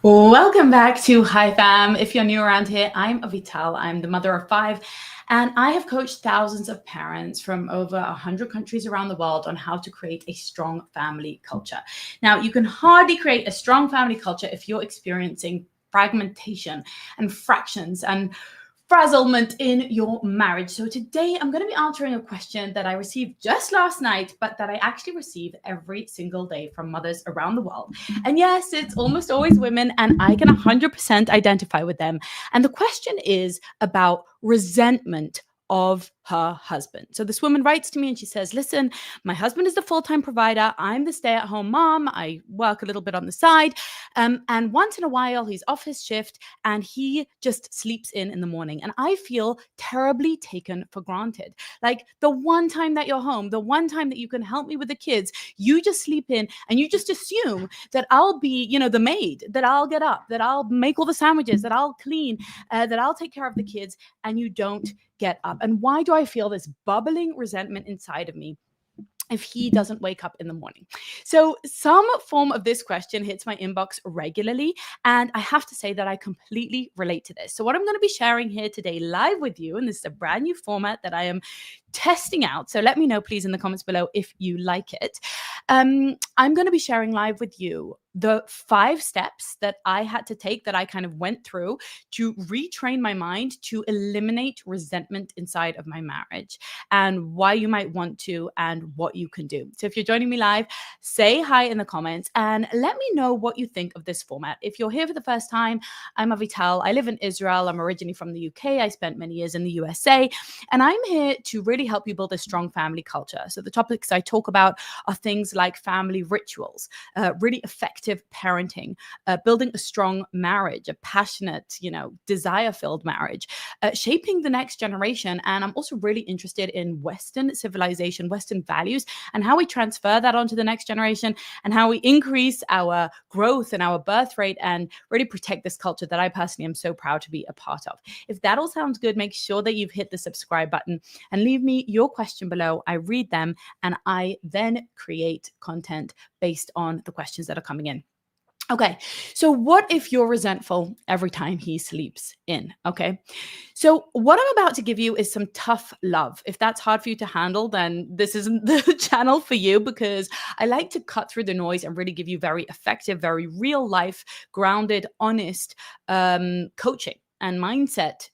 Welcome back to Hi Fam. If you're new around here, I'm Avital. I'm the mother of 5, and I have coached thousands of parents from over 100 countries around the world on how to create a strong family culture. Now, you can hardly create a strong family culture if you're experiencing fragmentation and fractions and frazzlement in your marriage. So today I'm going to be answering a question that I received just last night, but that I actually receive every single day from mothers around the world. And yes, it's almost always women, and I can 100% identify with them. And the question is about resentment of her husband. So this woman writes to me and she says, listen, my husband is the full-time provider. I'm the stay-at-home mom. I work a little bit on the side. And once in a while, he's off his shift and he just sleeps in the morning. And I feel terribly taken for granted. Like the one time that you're home, the one time that you can help me with the kids, you just sleep in and you just assume that I'll be, the maid, that I'll get up, that I'll make all the sandwiches, that I'll clean, that I'll take care of the kids, and you don't get up. And why do I feel this bubbling resentment inside of me if he doesn't wake up in the morning? So some form of this question hits my inbox regularly, and I have to say that I completely relate to this. So what I'm going to be sharing here today live with you, and this is a brand new format that I am testing out, so let me know please in the comments below if you like it. I'm going to be sharing live with you the 5 steps that I had to take, that I kind of went through to retrain my mind to eliminate resentment inside of my marriage, and why you might want to and what you can do. So if you're joining me live, say hi in the comments and let me know what you think of this format. If you're here for the first time, I'm Avital. I live in Israel. I'm originally from the UK. I spent many years in the USA, and I'm here to really help you build a strong family culture. So the topics I talk about are things like family rituals, really effective parenting, building a strong marriage, a passionate, desire-filled marriage, shaping the next generation. And I'm also really interested in Western civilization, Western values, and how we transfer that onto the next generation, and how we increase our growth and our birth rate and really protect this culture that I personally am so proud to be a part of. If that all sounds good, make sure that you've hit the subscribe button and leave me your question below. I read them and I then create content based on the questions that are coming in. Okay, so what if you're resentful every time he sleeps in? Okay, so what I'm about to give you is some tough love. If that's hard for you to handle, then this isn't the channel for you, because I like to cut through the noise and really give you very effective, very real life, grounded, honest coaching and mindset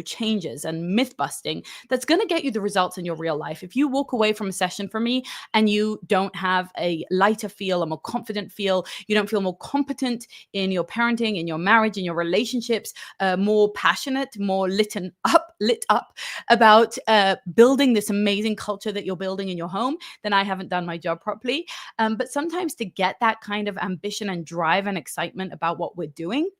changes and myth busting that's going to get you the results in your real life. If you walk away from a session from me and you don't have a lighter feel, a more confident feel, you don't feel more competent in your parenting, in your marriage, in your relationships, more passionate, more lit up about building this amazing culture that you're building in your home, then I haven't done my job properly. But sometimes to get that kind of ambition and drive and excitement about what we're doing,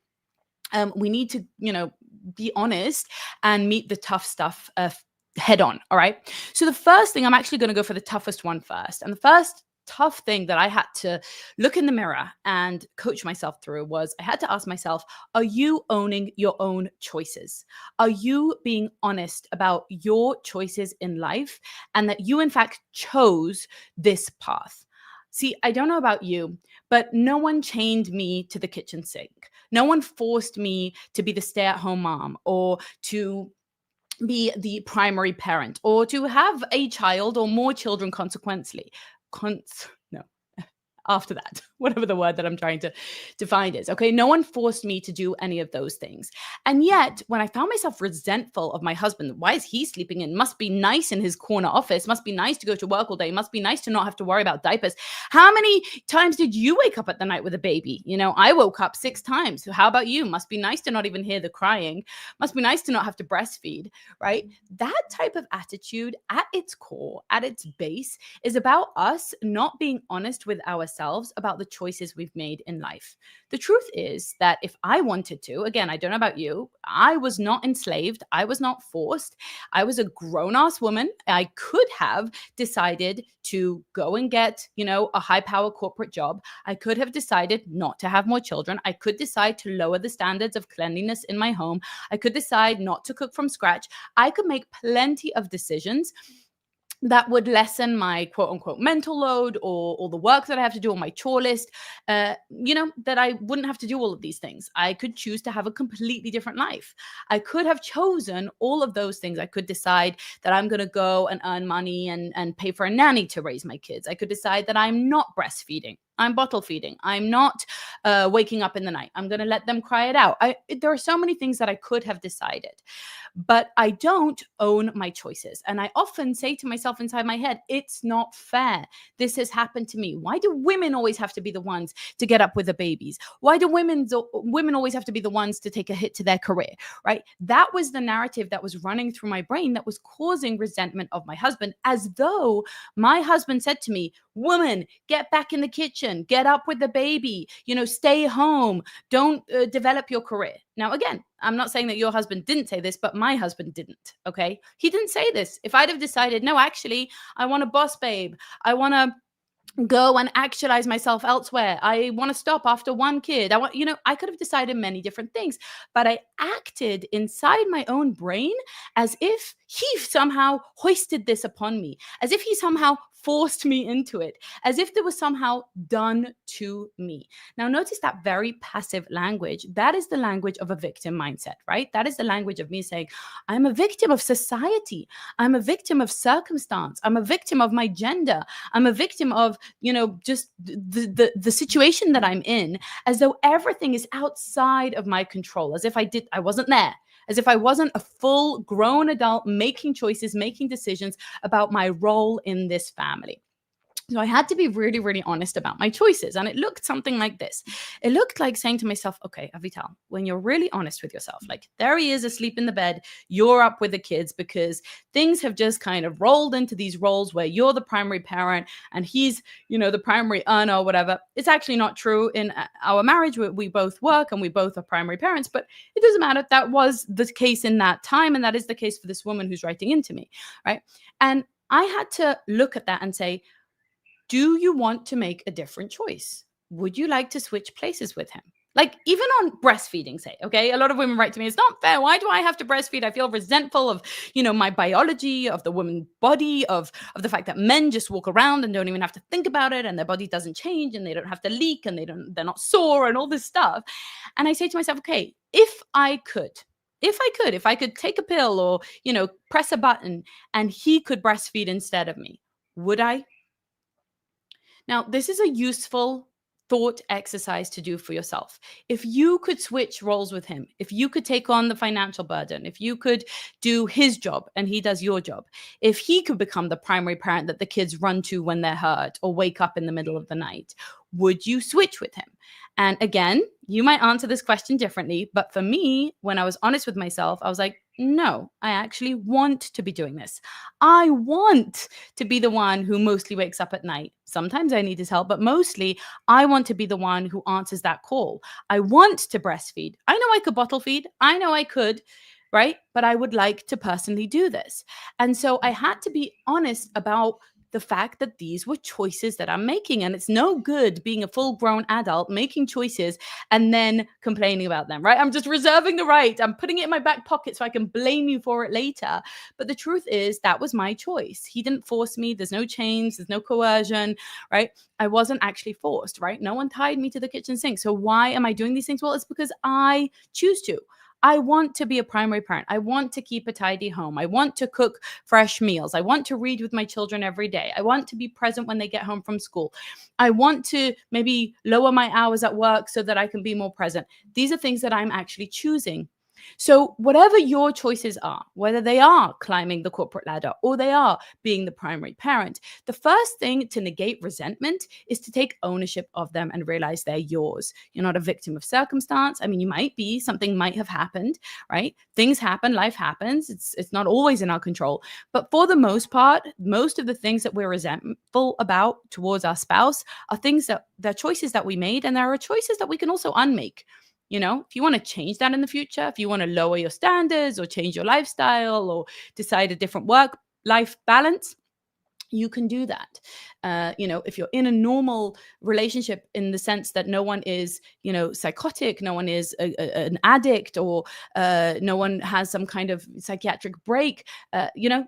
we need to, be honest and meet the tough stuff head on. All right. So the first thing, I'm actually going to go for the toughest one first. And the first tough thing that I had to look in the mirror and coach myself through was I had to ask myself, are you owning your own choices? Are you being honest about your choices in life, and that you in fact chose this path? See, I don't know about you, but no one chained me to the kitchen sink. No one forced me to be the stay-at-home mom, or to be the primary parent, or to have a child or more children consequently. After that, whatever the word that I'm trying to find is. Okay, no one forced me to do any of those things. And yet, when I found myself resentful of my husband, why is he sleeping in? Must be nice in his corner office. Must be nice to go to work all day. Must be nice to not have to worry about diapers. How many times did you wake up at the night with a baby? I woke up 6 times. So how about you? Must be nice to not even hear the crying. Must be nice to not have to breastfeed, right? That type of attitude at its core, at its base, is about us not being honest with ourselves about the choices we've made in life. The truth is that if I wanted to, again, I don't know about you, I was not enslaved. I was not forced. I was a grown-ass woman. I could have decided to go and get, a high-power corporate job. I could have decided not to have more children. I could decide to lower the standards of cleanliness in my home. I could decide not to cook from scratch. I could make plenty of decisions that would lessen my quote unquote mental load or the work that I have to do on my chore list, that I wouldn't have to do all of these things. I could choose to have a completely different life. I could have chosen all of those things. I could decide that I'm going to go and earn money and pay for a nanny to raise my kids. I could decide that I'm not breastfeeding. I'm bottle feeding. I'm not waking up in the night. I'm going to let them cry it out. There are so many things that I could have decided, but I don't own my choices. And I often say to myself inside my head, it's not fair. This has happened to me. Why do women always have to be the ones to get up with the babies? Why do women always have to be the ones to take a hit to their career, right? That was the narrative that was running through my brain that was causing resentment of my husband, as though my husband said to me, woman, get back in the kitchen, get up with the baby, stay home, don't develop your career. Now, again, I'm not saying that your husband didn't say this, but my husband didn't, okay? He didn't say this. If I'd have decided, no, actually, I want a boss babe, I want to go and actualize myself elsewhere, I want to stop after one kid, I could have decided many different things, but I acted inside my own brain as if he somehow hoisted this upon me, as if he somehow forced me into it, as if it was somehow done to me. Now, notice that very passive language. That is the language of a victim mindset, right? That is the language of me saying, I'm a victim of society. I'm a victim of circumstance. I'm a victim of my gender. I'm a victim of, just the situation that I'm in, as though everything is outside of my control, as if I wasn't there, as if I wasn't a full grown adult making choices, making decisions about my role in this family. So I had to be really, really honest about my choices. And it looked something like this. It looked like saying to myself, okay, Avital, when you're really honest with yourself, like there he is asleep in the bed, you're up with the kids because things have just kind of rolled into these roles where you're the primary parent and he's, the primary earner or whatever. It's actually not true. In our marriage, we both work and we both are primary parents, but it doesn't matter. That was the case in that time. And that is the case for this woman who's writing into me, right? And I had to look at that and say, do you want to make a different choice? Would you like to switch places with him? Like even on breastfeeding, say, okay, a lot of women write to me, it's not fair. Why do I have to breastfeed? I feel resentful of, my biology, of the woman's body, of the fact that men just walk around and don't even have to think about it and their body doesn't change and they don't have to leak and they're not sore and all this stuff. And I say to myself, okay, if I could take a pill or, press a button and he could breastfeed instead of me, would I? Now, this is a useful thought exercise to do for yourself. If you could switch roles with him, if you could take on the financial burden, if you could do his job and he does your job, if he could become the primary parent that the kids run to when they're hurt or wake up in the middle of the night, would you switch with him? And again, you might answer this question differently, but for me, when I was honest with myself, I was like, no, I actually want to be doing this. I want to be the one who mostly wakes up at night. Sometimes I need his help, but mostly I want to be the one who answers that call. I want to breastfeed. I know I could bottle feed. I know I could, right? But I would like to personally do this. And so I had to be honest about the fact that these were choices that I'm making. And it's no good being a full-grown adult making choices and then complaining about them, right? I'm just reserving the right. I'm putting it in my back pocket so I can blame you for it later. But the truth is that was my choice. He didn't force me. There's no chains. There's no coercion, right? I wasn't actually forced, right? No one tied me to the kitchen sink. So why am I doing these things? Well, it's because I choose to. I want to be a primary parent. I want to keep a tidy home. I want to cook fresh meals. I want to read with my children every day. I want to be present when they get home from school. I want to maybe lower my hours at work so that I can be more present. These are things that I'm actually choosing. So whatever your choices are, whether they are climbing the corporate ladder or they are being the primary parent, the first thing to negate resentment is to take ownership of them and realize they're yours. You're not a victim of circumstance. I mean, you might be, something might have happened, right? Things happen, life happens. It's not always in our control. But for the most part, most of the things that we're resentful about towards our spouse are things that they're choices that we made, and there are choices that we can also unmake. If you want to change that in the future, if you want to lower your standards or change your lifestyle or decide a different work-life balance, you can do that. If you're in a normal relationship in the sense that no one is, psychotic, no one is an addict, or no one has some kind of psychiatric break,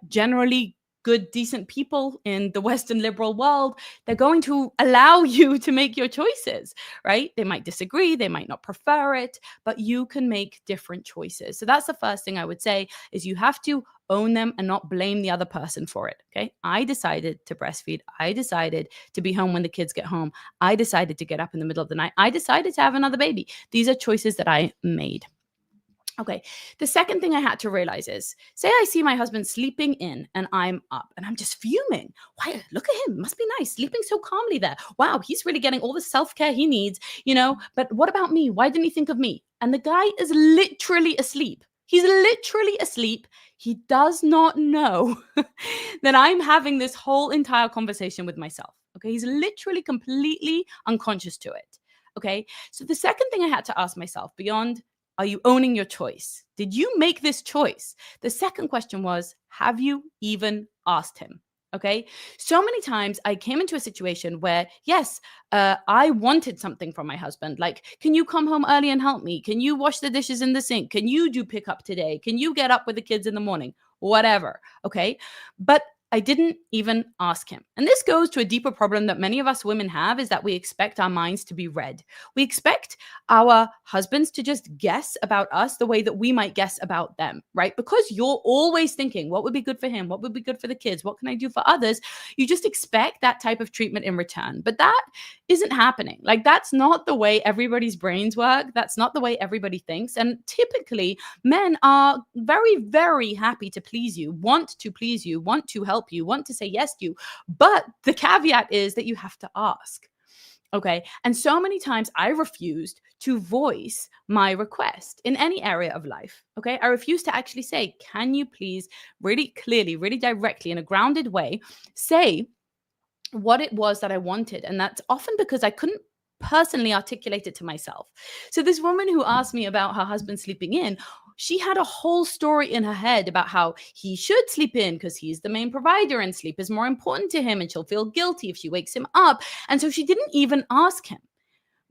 generally good, decent people in the Western liberal world, they're going to allow you to make your choices, right? They might disagree, they might not prefer it, but you can make different choices. So that's the first thing I would say, is you have to own them and not blame the other person for it. Okay. I decided to breastfeed. I decided to be home when the kids get home. I decided to get up in the middle of the night. I decided to have another baby. These are choices that I made. Okay. The second thing I had to realize is, say I see my husband sleeping in and I'm up and I'm just fuming. Why? Look at him. Must be nice. Sleeping so calmly there. Wow. He's really getting all the self-care he needs, but what about me? Why didn't he think of me? And the guy is literally asleep. He's literally asleep. He does not know that I'm having this whole entire conversation with myself. Okay. He's literally completely unconscious to it. Okay. So the second thing I had to ask myself, beyond, are you owning your choice? Did you make this choice? The second question was, have you even asked him? Okay. So many times I came into a situation where, yes, I wanted something from my husband. Like, can you come home early and help me? Can you wash the dishes in the sink? Can you do pickup today? Can you get up with the kids in the morning? Whatever. Okay. But I didn't even ask him. And this goes to a deeper problem that many of us women have, is that we expect our minds to be read. We expect our husbands to just guess about us the way that we might guess about them, right? Because you're always thinking, what would be good for him? What would be good for the kids? What can I do for others? You just expect that type of treatment in return. But that isn't happening. Like, that's not the way everybody's brains work. That's not the way everybody thinks. And typically, men are very, very happy to please you, want to help you, want to say yes to you. But the caveat is that you have to ask. Okay. And so many times I refused to voice my request in any area of life. Okay. I refused to actually say, can you please really clearly, really directly, in a grounded way, say what it was that I wanted. And that's often because I couldn't personally articulate it to myself. So this woman who asked me about her husband sleeping in, she had a whole story in her head about how he should sleep in because he's the main provider and sleep is more important to him and she'll feel guilty if she wakes him up. And so she didn't even ask him.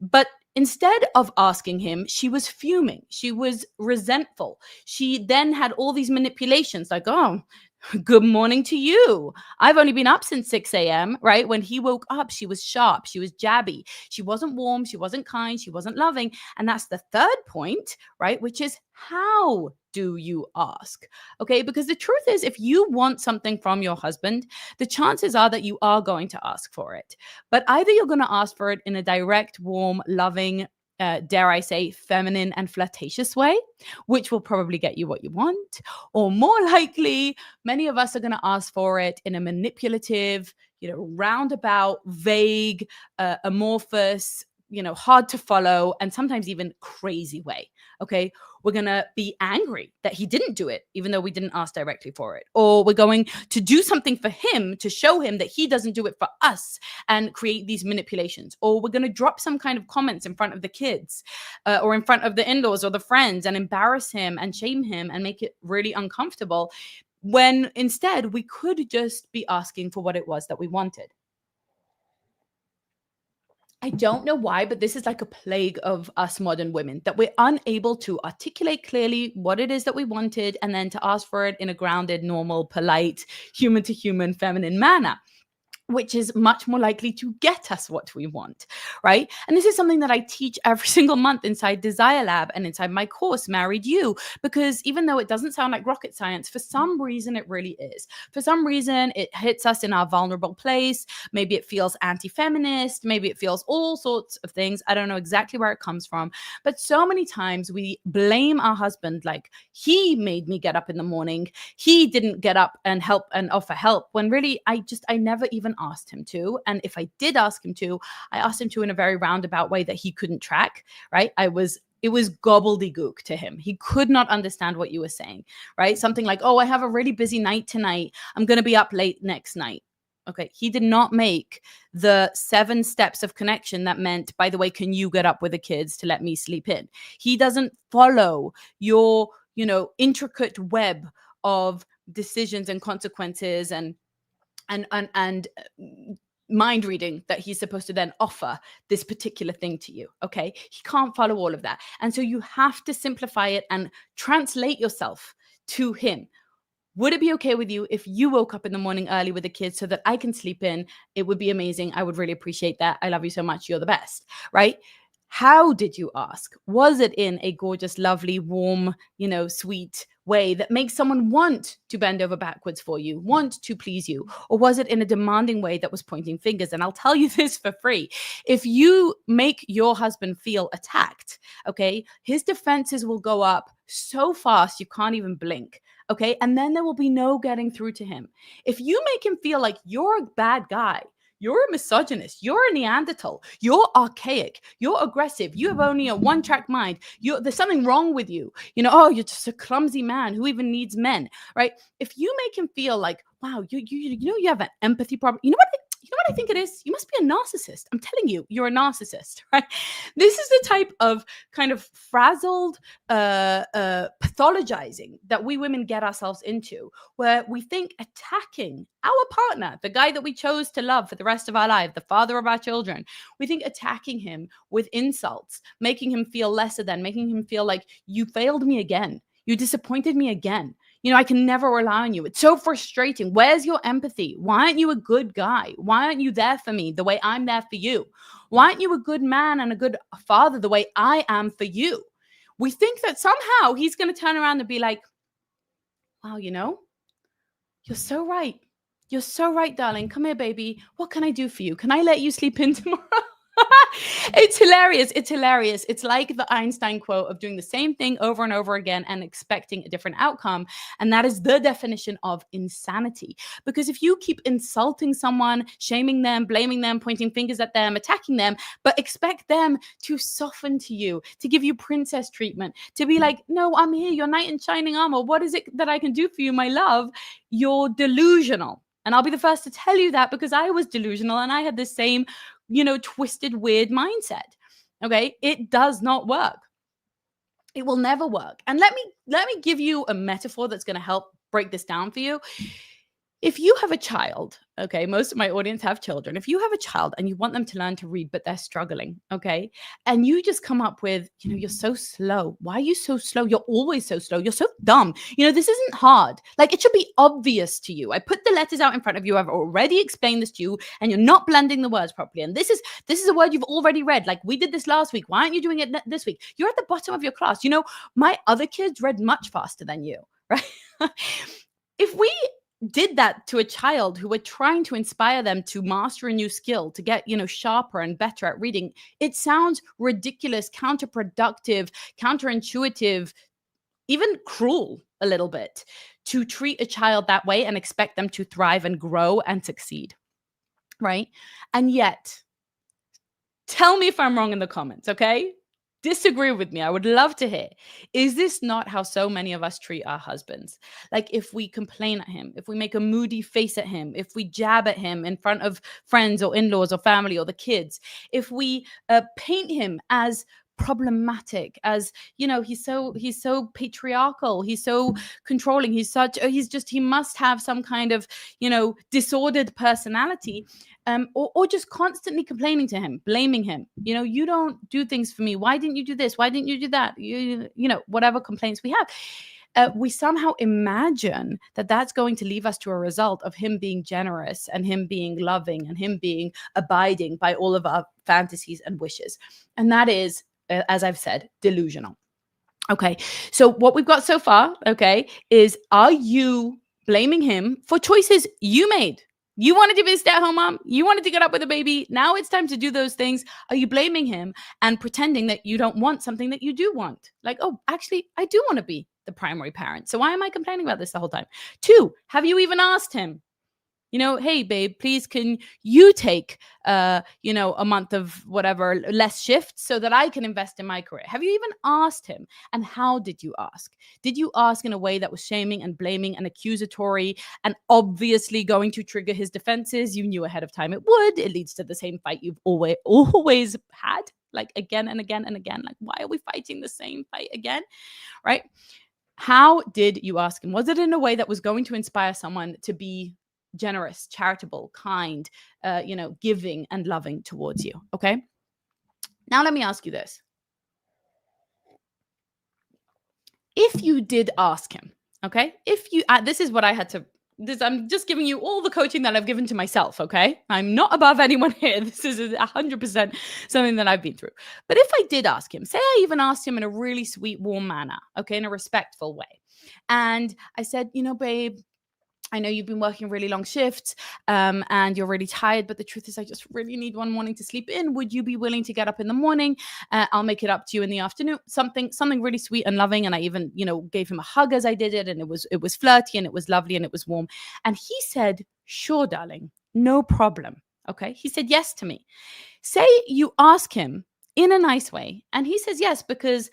But instead of asking him, she was fuming. She was resentful. She then had all these manipulations like, oh, good morning to you. I've only been up since 6 a.m., right? When he woke up, she was sharp. She was jabby. She wasn't warm. She wasn't kind. She wasn't loving. And that's the third point, right? Which is, how do you ask? Okay. Because the truth is, if you want something from your husband, the chances are that you are going to ask for it. But either you're going to ask for it in a direct, warm, loving, dare I say, feminine and flirtatious way, which will probably get you what you want. Or more likely, many of us are going to ask for it in a manipulative, roundabout, vague, amorphous, hard to follow, and sometimes even crazy way. Okay. We're going to be angry that he didn't do it, even though we didn't ask directly for it. Or we're going to do something for him to show him that he doesn't do it for us and create these manipulations. Or we're going to drop some kind of comments in front of the kids or in front of the in-laws or the friends and embarrass him and shame him and make it really uncomfortable, when instead we could just be asking for what it was that we wanted. I don't know why, but this is like a plague of us modern women, that we're unable to articulate clearly what it is that we wanted and then to ask for it in a grounded, normal, polite, human to human, feminine manner, which is much more likely to get us what we want, right? And this is something that I teach every single month inside Desire Lab and inside my course, Married You, because even though it doesn't sound like rocket science, for some reason it really is. For some reason, it hits us in our vulnerable place. Maybe it feels anti-feminist. Maybe it feels all sorts of things. I don't know exactly where it comes from. But so many times we blame our husband, like, he made me get up in the morning. He didn't get up and help and offer help, when really I never even asked him to. And if I did ask him to, I asked him to in a very roundabout way that he couldn't track, right? It was gobbledygook to him. He could not understand what you were saying, right? Something like, oh, I have a really busy night tonight. I'm going to be up late next night. Okay. He did not make the 7 steps of connection that meant, by the way, can you get up with the kids to let me sleep in? He doesn't follow your, intricate web of decisions and consequences and mind reading that he's supposed to then offer this particular thing to you. Okay. He can't follow all of that. And so you have to simplify it and translate yourself to him. Would it be okay with you if you woke up in the morning early with the kids so that I can sleep in? It would be amazing. I would really appreciate that. I love you so much. You're the best, right? How did you ask? Was it in a gorgeous, lovely, warm, sweet way that makes someone want to bend over backwards for you, want to please you? Or was it in a demanding way that was pointing fingers? And I'll tell you this for free. If you make your husband feel attacked, okay, his defenses will go up so fast you can't even blink. Okay. And then there will be no getting through to him. If you make him feel like you're a bad guy, you're a misogynist, you're a Neanderthal, you're archaic, you're aggressive, you have only a one-track mind, there's something wrong with you, oh, you're just a clumsy man who even needs men, right? If you make him feel like, wow, you have an empathy problem, you know what I think it is? You must be a narcissist. I'm telling you, you're a narcissist, right? This is the type of kind of frazzled pathologizing that we women get ourselves into, where we think attacking our partner, the guy that we chose to love for the rest of our life, the father of our children, we think attacking him with insults, making him feel lesser than, making him feel like you failed me again. You disappointed me again. I can never rely on you. It's so frustrating. Where's your empathy? Why aren't you a good guy? Why aren't you there for me the way I'm there for you? Why aren't you a good man and a good father the way I am for you? We think that somehow he's going to turn around and be like, wow, you're so right. You're so right, darling. Come here, baby. What can I do for you? Can I let you sleep in tomorrow? It's hilarious. It's hilarious. It's like the Einstein quote of doing the same thing over and over again and expecting a different outcome. And that is the definition of insanity. Because if you keep insulting someone, shaming them, blaming them, pointing fingers at them, attacking them, but expect them to soften to you, to give you princess treatment, to be like, no, I'm here, your knight in shining armor. What is it that I can do for you, my love? You're delusional. And I'll be the first to tell you that because I was delusional and I had the same twisted, weird mindset. Okay. It does not work. It will never work. And let me give you a metaphor that's going to help break this down for you. If you have a child, okay, most of my audience have children. If you have a child and you want them to learn to read, but they're struggling, okay, and you just come up with, you're so slow. Why are you so slow? You're always so slow. You're so dumb. This isn't hard. Like, it should be obvious to you. I put the letters out in front of you. I've already explained this to you, and you're not blending the words properly. And this is a word you've already read. Like, we did this last week. Why aren't you doing it this week? You're at the bottom of your class. My other kids read much faster than you, right? If we did that to a child who were trying to inspire them to master a new skill, to get, sharper and better at reading, it sounds ridiculous, counterproductive, counterintuitive, even cruel a little bit to treat a child that way and expect them to thrive and grow and succeed, right? And yet, tell me if I'm wrong in the comments, okay? Disagree with me. I would love to hear. Is this not how so many of us treat our husbands? Like, if we complain at him, if we make a moody face at him, if we jab at him in front of friends or in-laws or family or the kids, if we paint him as problematic, as he's so patriarchal, he's so controlling, he must have some kind of disordered personality, or just constantly complaining to him, blaming him. You don't do things for me. Why didn't you do this? Why didn't you do that? Whatever complaints we have. We somehow imagine that that's going to leave us to a result of him being generous and him being loving and him being abiding by all of our fantasies and wishes. And that is, as I've said, delusional. Okay. So what we've got so far, okay, is, are you blaming him for choices you made? You wanted to be a stay-at-home mom. You wanted to get up with a baby. Now it's time to do those things. Are you blaming him and pretending that you don't want something that you do want? Like, oh, actually, I do want to be the primary parent. So why am I complaining about this the whole time? 2, have you even asked him? Hey, babe, please, can you take, a month of whatever, less shifts so that I can invest in my career? Have you even asked him? And how did you ask? Did you ask in a way that was shaming and blaming and accusatory and obviously going to trigger his defenses? You knew ahead of time it would. It leads to the same fight you've always had, like, again and again and again. Like, why are we fighting the same fight again? Right? How did you ask him? Was it in a way that was going to inspire someone to be generous, charitable, kind, giving and loving towards you? Okay. Now let me ask you this. If you did ask him, Okay. If you, this is what I had to, I'm just giving you all the coaching that I've given to myself. Okay. I'm not above anyone here. This is 100% something that I've been through. But if I did ask him, say I even asked him in a really sweet, warm manner, okay, in a respectful way. And I said, babe, I know you've been working really long shifts and you're really tired, but the truth is I just really need one morning to sleep in. Would you be willing to get up in the morning? I'll make it up to you in the afternoon. Something really sweet and loving. And I even, gave him a hug as I did it. And it was flirty and it was lovely and it was warm. And he said, sure, darling, no problem. Okay. He said yes to me. Say you ask him in a nice way and he says yes, because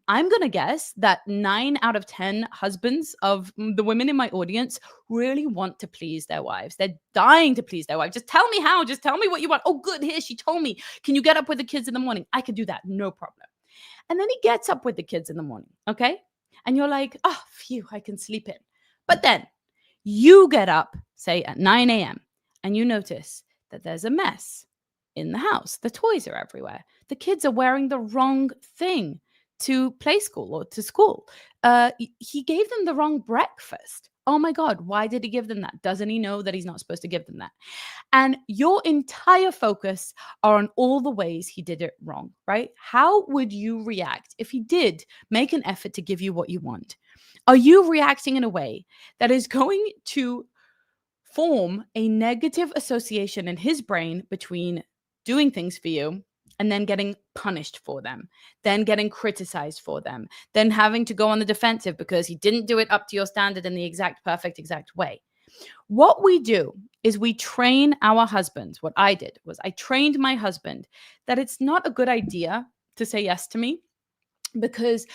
I'm going to guess that 9 out of 10 husbands of the women in my audience really want to please their wives. They're dying to please their wife. Just tell me how. Just tell me what you want. Oh, good. Here, she told me. Can you get up with the kids in the morning? I could do that. No problem. And then he gets up with the kids in the morning. Okay. And you're like, oh, phew, I can sleep in. But then you get up, say at 9 a.m., and you notice that there's a mess in the house. The toys are everywhere. The kids are wearing the wrong thing to play school or to school. He gave them the wrong breakfast. Oh my God, why did he give them that? Doesn't he know that he's not supposed to give them that? And your entire focus are on all the ways he did it wrong, right? How would you react if he did make an effort to give you what you want? Are you reacting in a way that is going to form a negative association in his brain between doing things for you and then getting punished for them, then getting criticized for them, then having to go on the defensive because he didn't do it up to your standard in the exact way? What we do is we train our husbands. What I did was I trained my husband that it's not a good idea to say yes to me because,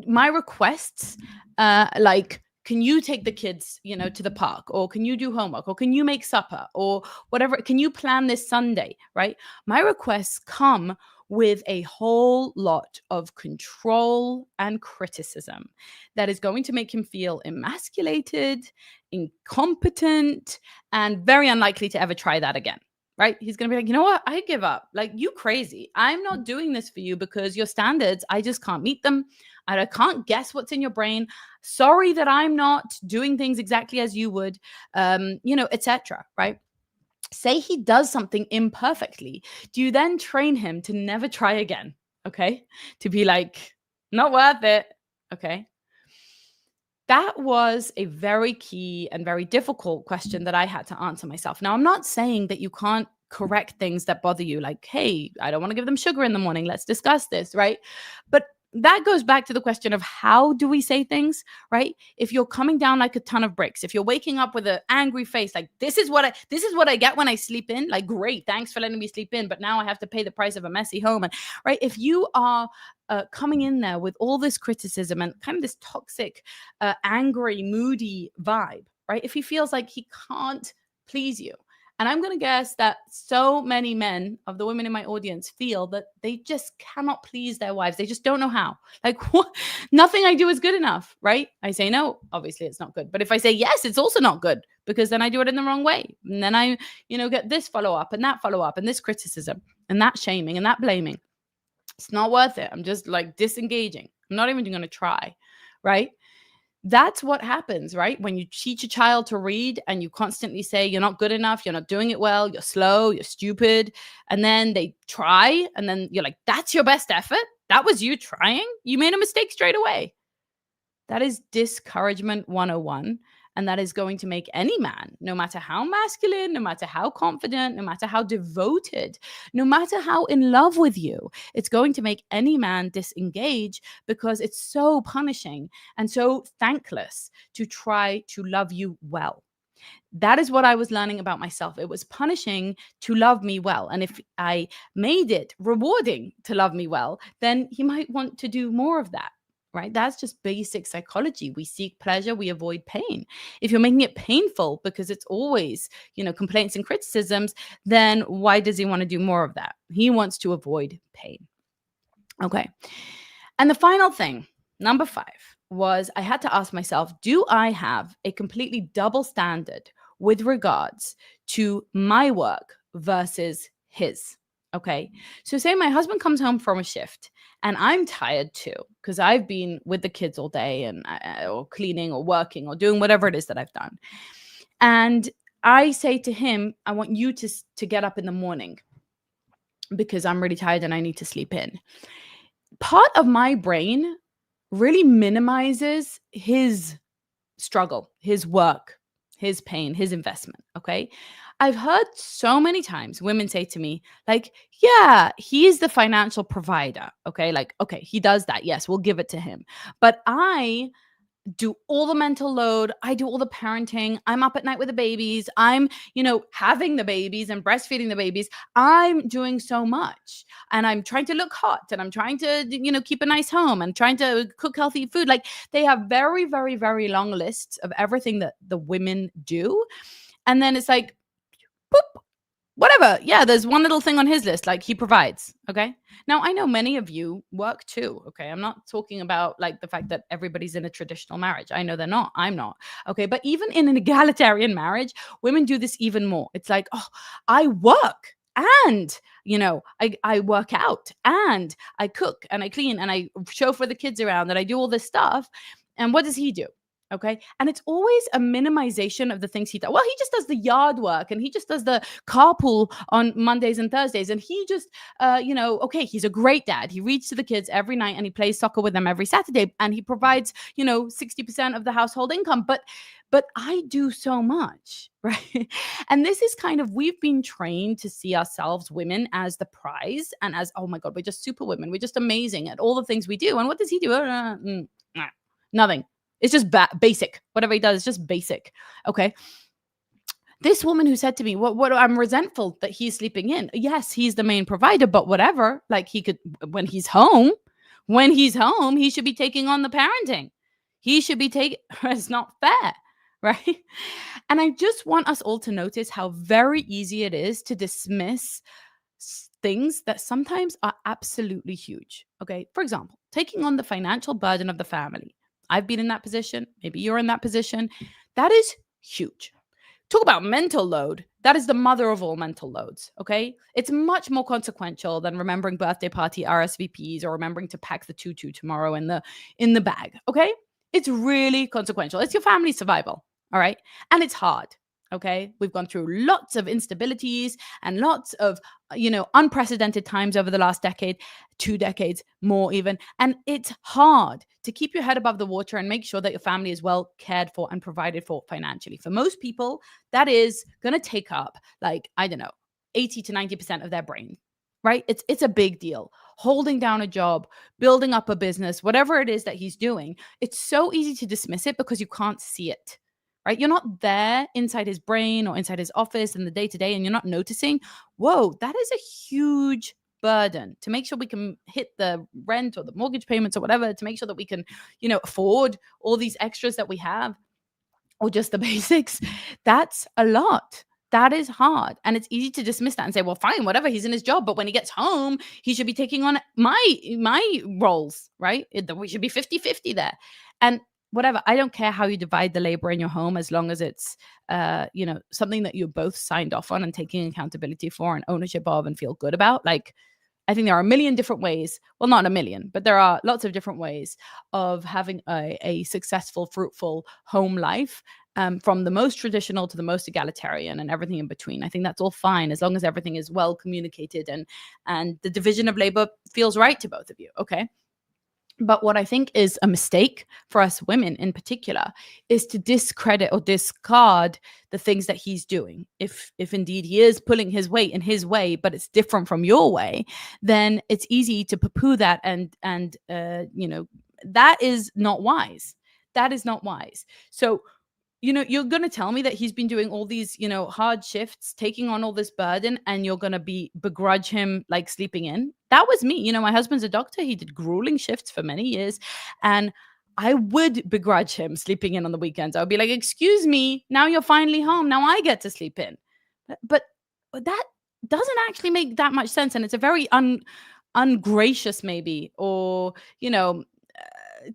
my requests, like, can you take the kids, to the park, or can you do homework, or can you make supper, or whatever? Can you plan this Sunday, right? My requests come with a whole lot of control and criticism that is going to make him feel emasculated, incompetent, and very unlikely to ever try that again. Right? He's going to be like, you know what? I give up. Like, you crazy. I'm not doing this for you because your standards, I just can't meet them. I can't guess what's in your brain. Sorry that I'm not doing things exactly as you would, etc. Right? Say he does something imperfectly. Do you then train him to never try again? Okay. To be like, not worth it. Okay. That was a very key and very difficult question that I had to answer myself. Now, I'm not saying that you can't correct things that bother you, like, hey, I don't want to give them sugar in the morning. Let's discuss this, right? But that goes back to the question of how do we say things, right? If you're coming down like a ton of bricks, if you're waking up with an angry face, like this is what I get when I sleep in, like, great, thanks for letting me sleep in, but now I have to pay the price of a messy home. And right, if you are coming in there with all this criticism and kind of this toxic, angry, moody vibe, right? If he feels like he can't please you, and I'm going to guess that so many men of the women in my audience feel that they just cannot please their wives. They just don't know how. Like, what? Nothing I do is good enough, right? I say no, obviously it's not good. But if I say yes, it's also not good because then I do it in the wrong way. And then I, get this follow-up and that follow-up and this criticism and that shaming and that blaming. It's not worth it. I'm just like disengaging. I'm not even going to try, right? That's what happens, right? When you teach a child to read and you constantly say, you're not good enough, you're not doing it well, you're slow, you're stupid. And then they try and then you're like, that's your best effort? That was you trying? You made a mistake straight away. That is discouragement 101. And that is going to make any man, no matter how masculine, no matter how confident, no matter how devoted, no matter how in love with you, it's going to make any man disengage because it's so punishing and so thankless to try to love you well. That is what I was learning about myself. It was punishing to love me well. And if I made it rewarding to love me well, then he might want to do more of that. Right? That's just basic psychology. We seek pleasure, we avoid pain. If you're making it painful because it's always, complaints and criticisms, then why does he want to do more of that? He wants to avoid pain. Okay. And the final thing, number 5, was I had to ask myself, do I have a completely double standard with regards to my work versus his? Okay. So say my husband comes home from a shift and I'm tired too because I've been with the kids all day and or cleaning or working or doing whatever it is that I've done. And I say to him, I want you to get up in the morning because I'm really tired and I need to sleep in. Part of my brain really minimizes his struggle, his work, his pain, his investment. Okay. I've heard so many times women say to me, like, yeah, he's the financial provider. Okay. Like, okay, he does that. Yes, we'll give it to him. But I do all the mental load. I do all the parenting. I'm up at night with the babies. I'm, having the babies and breastfeeding the babies. I'm doing so much and I'm trying to look hot and I'm trying to, keep a nice home and trying to cook healthy food. Like they have very, very, very long lists of everything that the women do. And then it's like, boop, whatever. Yeah, there's one little thing on his list, like he provides. Okay. Now, I know many of you work too. Okay. I'm not talking about like the fact that everybody's in a traditional marriage. I know they're not. I'm not. Okay. But even in an egalitarian marriage, women do this even more. It's like, oh, I work and I work out and I cook and I clean and I chauffeur the kids around and I do all this stuff. And what does he do? Okay. And it's always a minimization of the things he does. Well, he just does the yard work and he just does the carpool on Mondays and Thursdays. And he just, okay, he's a great dad. He reads to the kids every night and he plays soccer with them every Saturday. And he provides, 60% of the household income. But I do so much, right? And this is kind of, we've been trained to see ourselves, women, as the prize and as, oh my God, we're just super women. We're just amazing at all the things we do. And what does he do? Nothing. It's just basic. Whatever he does is just basic. Okay. This woman who said to me, what I'm resentful that he's sleeping in. Yes, he's the main provider, but whatever. Like he could, when he's home, he should be taking on the parenting. He should be taking, it's not fair. Right. And I just want us all to notice how very easy it is to dismiss things that sometimes are absolutely huge. Okay. For example, taking on the financial burden of the family. I've been in that position. Maybe you're in that position. That is huge. Talk about mental load. That is the mother of all mental loads. Okay. It's much more consequential than remembering birthday party RSVPs or remembering to pack the tutu tomorrow in the bag. Okay. It's really consequential. It's your family's survival. All right. And it's hard. Okay. We've gone through lots of instabilities and lots of, unprecedented times over the last decade, 2 decades, more even. And it's hard to keep your head above the water and make sure that your family is well cared for and provided for financially. For most people, that is going to take up like, I don't know, 80 to 90% of their brain, right? It's a big deal. Holding down a job, building up a business, whatever it is that he's doing, it's so easy to dismiss it because you can't see it. Right? You're not there inside his brain or inside his office in the day to day, and you're not noticing, whoa, that is a huge burden to make sure we can hit the rent or the mortgage payments or whatever, to make sure that we can, afford all these extras that we have or just the basics. That's a lot. That is hard. And it's easy to dismiss that and say, well, fine, whatever, he's in his job. But when he gets home, he should be taking on my roles, right? We should be 50-50 there. And whatever, I don't care how you divide the labor in your home, as long as it's, something that you both signed off on and taking accountability for and ownership of and feel good about. Like, I think there are a million different ways. Well, not a million, but there are lots of different ways of having a successful, fruitful home life, from the most traditional to the most egalitarian and everything in between. I think that's all fine as long as everything is well communicated and the division of labor feels right to both of you. Okay. But what I think is a mistake for us women in particular is to discredit or discard the things that he's doing. If indeed he is pulling his weight in his way, but it's different from your way, then it's easy to poo-poo that and that is not wise. That is not wise. So you're going to tell me that he's been doing all these, hard shifts, taking on all this burden, and you're going to begrudge him like sleeping in? That was me. My husband's a doctor. He did grueling shifts for many years. And I would begrudge him sleeping in on the weekends. I would be like, excuse me, now you're finally home. Now I get to sleep in. But that doesn't actually make that much sense. And it's a very ungracious maybe, or,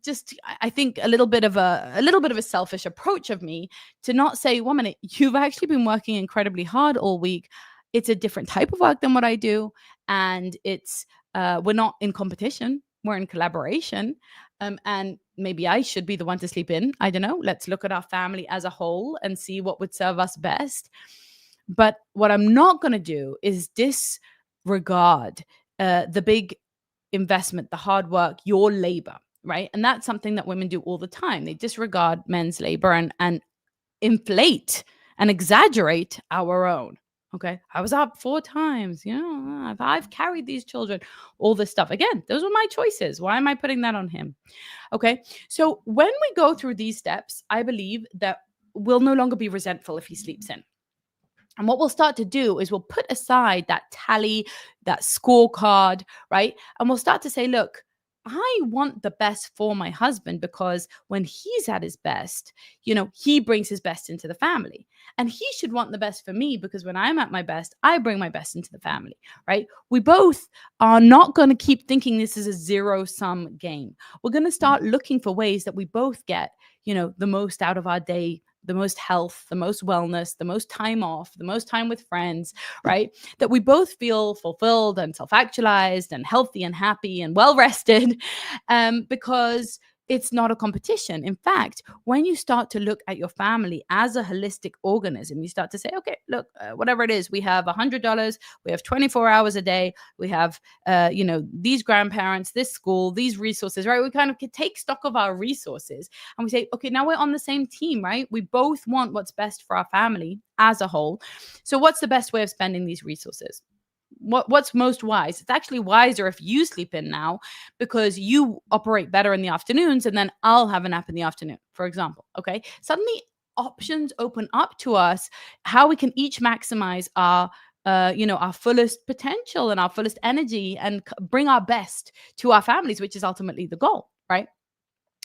just I think a little bit of a selfish approach of me to not say, 1 minute, you've actually been working incredibly hard all week. it's a different type of work than what I do. And it's, we're not in competition, we're in collaboration. And maybe I should be the one to sleep in. I don't know. Let's look at our family as a whole and see what would serve us best. But what I'm not going to do is disregard the big investment, the hard work, your labor, right? And that's something that women do all the time. They disregard men's labor and inflate and exaggerate our own. Okay. I was up 4 times, I've carried these children, all this stuff. Again, those were my choices. Why am I putting that on him? Okay. So when we go through these steps, I believe that we'll no longer be resentful if he sleeps in. And what we'll start to do is we'll put aside that tally, that scorecard, right? And we'll start to say, look, I want the best for my husband because when he's at his best, he brings his best into the family. And he should want the best for me because when I'm at my best, I bring my best into the family, right? We both are not going to keep thinking this is a zero-sum game. We're going to start looking for ways that we both get, the most out of our day, the most health, the most wellness, the most time off, the most time with friends, right? That we both feel fulfilled and self-actualized and healthy and happy and well-rested, because it's not a competition. In fact, when you start to look at your family as a holistic organism, you start to say, okay, look, whatever it is, we have $100, we have 24 hours a day, we have, these grandparents, this school, these resources, right? We kind of take stock of our resources and we say, okay, now we're on the same team, right? We both want what's best for our family as a whole. So what's the best way of spending these resources? What's most wise? It's actually wiser if you sleep in now because you operate better in the afternoons and then I'll have a nap in the afternoon, for example. Okay. Suddenly options open up to us how we can each maximize our fullest potential and our fullest energy and bring our best to our families, which is ultimately the goal, right?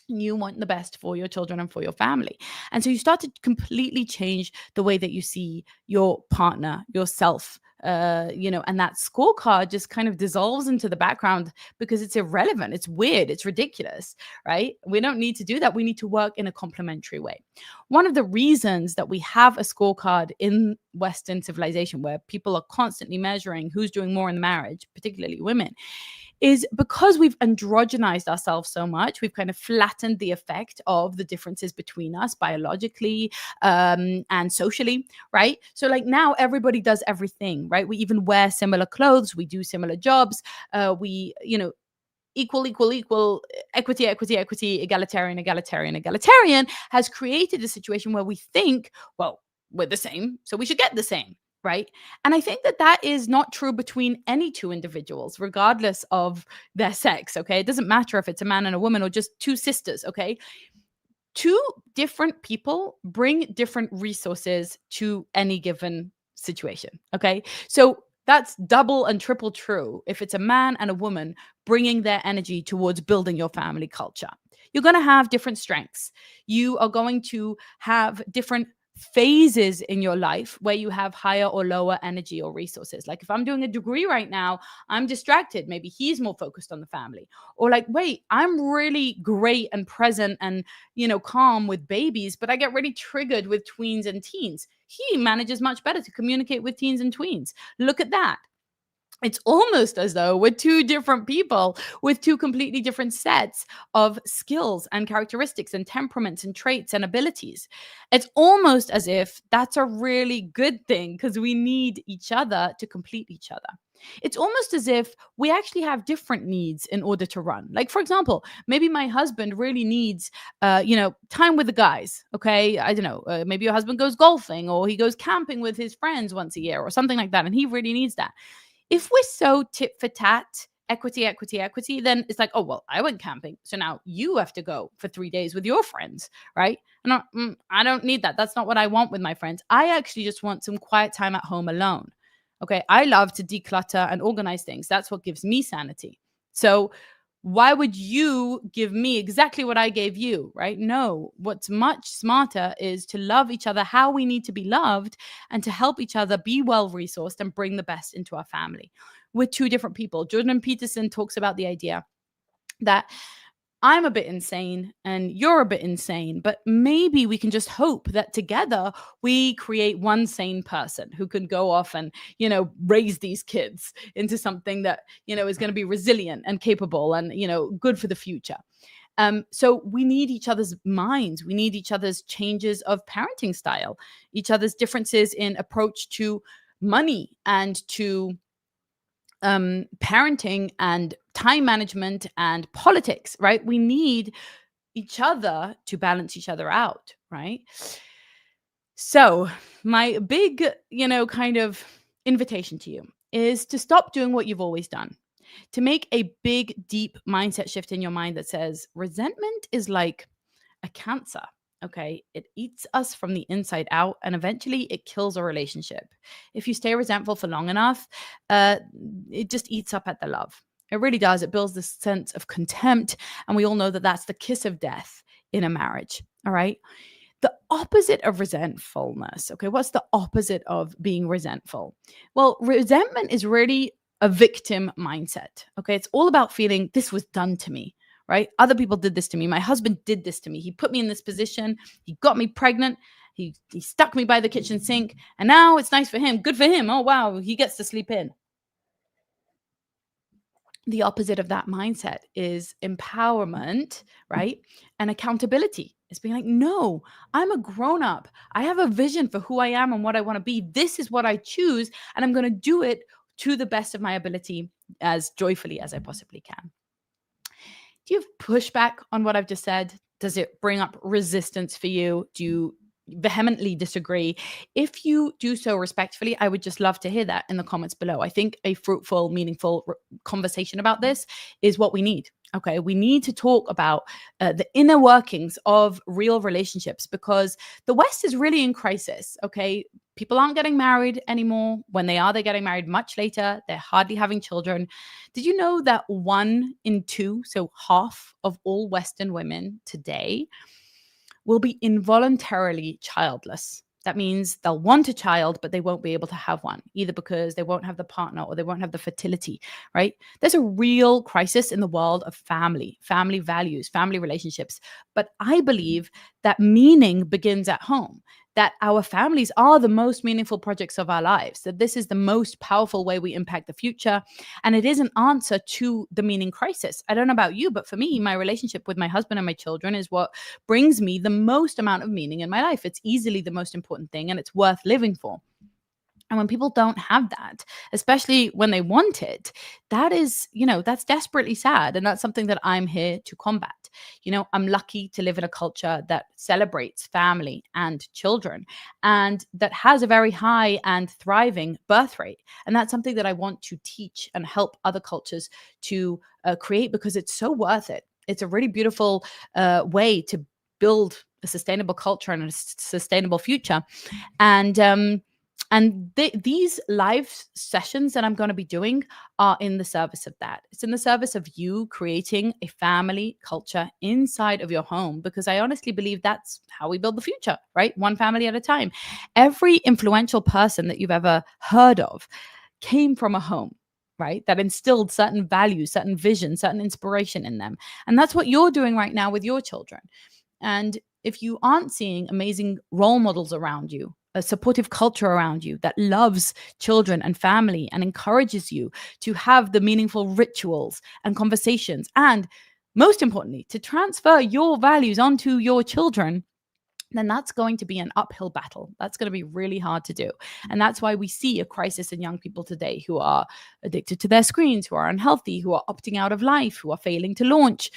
You want the best for your children and for your family. And so you start to completely change the way that you see your partner, yourself, and that scorecard just kind of dissolves into the background because it's irrelevant. It's weird. It's ridiculous, right? We don't need to do that. We need to work in a complementary way. One of the reasons that we have a scorecard in Western civilization where people are constantly measuring who's doing more in the marriage, particularly women, is because we've androgenized ourselves so much. We've kind of flattened the effect of the differences between us biologically and socially, right? So like now everybody does everything, right? We even wear similar clothes. We do similar jobs. Equal, equity, egalitarian has created a situation where we think, well, we're the same, so we should get the same. Right. And I think that is not true between any two individuals, regardless of their sex. Okay. It doesn't matter if it's a man and a woman or just two sisters. Okay. Two different people bring different resources to any given situation. Okay. So that's double and triple true if it's a man and a woman bringing their energy towards building your family culture. You're going to have different strengths. You are going to have different phases in your life where you have higher or lower energy or resources. Like if I'm doing a degree right now, I'm distracted. Maybe he's more focused on the family. Or like, wait, I'm really great and present and, calm with babies, but I get really triggered with tweens and teens. He manages much better to communicate with teens and tweens. Look at that. It's almost as though we're two different people with two completely different sets of skills and characteristics and temperaments and traits and abilities. It's almost as if that's a really good thing because we need each other to complete each other. It's almost as if we actually have different needs in order to run. Like, for example, maybe my husband really needs, time with the guys. Okay. I don't know. Maybe your husband goes golfing or he goes camping with his friends once a year or something like that. And he really needs that. If we're so tit for tat, equity, then it's like, oh, well, I went camping. So now you have to go for 3 days with your friends, right? And I don't need that. That's not what I want with my friends. I actually just want some quiet time at home alone. Okay. I love to declutter and organize things. That's what gives me sanity. So why would you give me exactly what I gave you, right? No, what's much smarter is to love each other how we need to be loved and to help each other be well-resourced and bring the best into our family. We're two different people. Jordan Peterson talks about the idea that I'm a bit insane and you're a bit insane, but maybe we can just hope that together we create one sane person who can go off and, raise these kids into something that, is going to be resilient and capable and, good for the future. So we need each other's minds. We need each other's changes of parenting style, each other's differences in approach to money and to parenting and time management and politics, right? We need each other to balance each other out, right? So, my big, kind of invitation to you is to stop doing what you've always done, to make a big, deep mindset shift in your mind that says resentment is like a cancer. Okay. It eats us from the inside out and eventually it kills a relationship. If you stay resentful for long enough, it just eats up at the love. It really does. It builds this sense of contempt. And we all know that that's the kiss of death in a marriage. All right. The opposite of resentfulness. Okay. What's the opposite of being resentful? Well, resentment is really a victim mindset. Okay. It's all about feeling this was done to me, right? Other people did this to me. My husband did this to me. He put me in this position. He got me pregnant. He stuck me by the kitchen sink. And now it's nice for him. Good for him. Oh, wow. He gets to sleep in. The opposite of that mindset is empowerment, right? And accountability. It's being like, no, I'm a grown up. I have a vision for who I am and what I want to be. This is what I choose. And I'm going to do it to the best of my ability as joyfully as I possibly can. Do you have pushback on what I've just said? Does it bring up resistance for you? Do you vehemently disagree? If you do so respectfully, I would just love to hear that in the comments below. I think a fruitful, meaningful conversation about this is what we need. Okay, we need to talk about the inner workings of real relationships because the West is really in crisis. Okay, people aren't getting married anymore. When they are, they're getting married much later. They're hardly having children. Did you know that 1 in 2, so half of all Western women today, will be involuntarily childless? That means they'll want a child, but they won't be able to have one, either because they won't have the partner or they won't have the fertility, right? There's a real crisis in the world of family values, family relationships. But I believe that meaning begins at home, that our families are the most meaningful projects of our lives, that this is the most powerful way we impact the future. And it is an answer to the meaning crisis. I don't know about you, but for me, my relationship with my husband and my children is what brings me the most amount of meaning in my life. It's easily the most important thing and it's worth living for. And when people don't have that, especially when they want it, that is, that's desperately sad. And that's something that I'm here to combat. I'm lucky to live in a culture that celebrates family and children and that has a very high and thriving birth rate. And that's something that I want to teach and help other cultures to create because it's so worth it. It's a really beautiful way to build a sustainable culture and a sustainable future. And these live sessions that I'm going to be doing are in the service of that. It's in the service of you creating a family culture inside of your home, because I honestly believe that's how we build the future, right? One family at a time. Every influential person that you've ever heard of came from a home, right? That instilled certain values, certain vision, certain inspiration in them. And that's what you're doing right now with your children. And if you aren't seeing amazing role models around you, a supportive culture around you that loves children and family and encourages you to have the meaningful rituals and conversations, and most importantly, to transfer your values onto your children, then that's going to be an uphill battle. That's going to be really hard to do. And that's why we see a crisis in young people today who are addicted to their screens, who are unhealthy, who are opting out of life, who are failing to launch.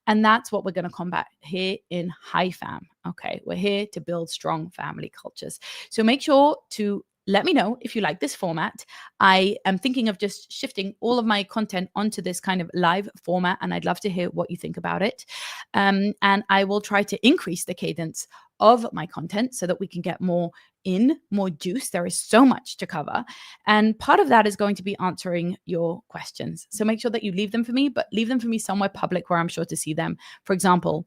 And that's what we're going to combat here in Hi Fam. Okay, we're here to build strong family cultures. So make sure to let me know if you like this format. I am thinking of just shifting all of my content onto this kind of live format, and I'd love to hear what you think about it. And I will try to increase the cadence of my content so that we can get more juice. There is so much to cover. And part of that is going to be answering your questions. So make sure that you leave them for me, but leave them for me somewhere public where I'm sure to see them. For example,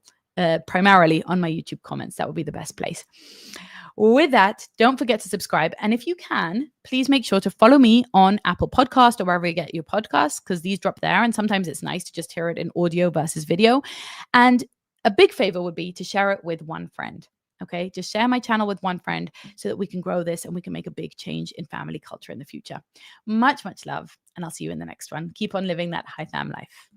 primarily on my YouTube comments. That would be the best place. With that, don't forget to subscribe. And if you can, please make sure to follow me on Apple Podcast or wherever you get your podcasts, because these drop there. And sometimes it's nice to just hear it in audio versus video. And a big favor would be to share it with one friend. Okay, just share my channel with one friend so that we can grow this and we can make a big change in family culture in the future. Much, much love. And I'll see you in the next one. Keep on living that high fam life.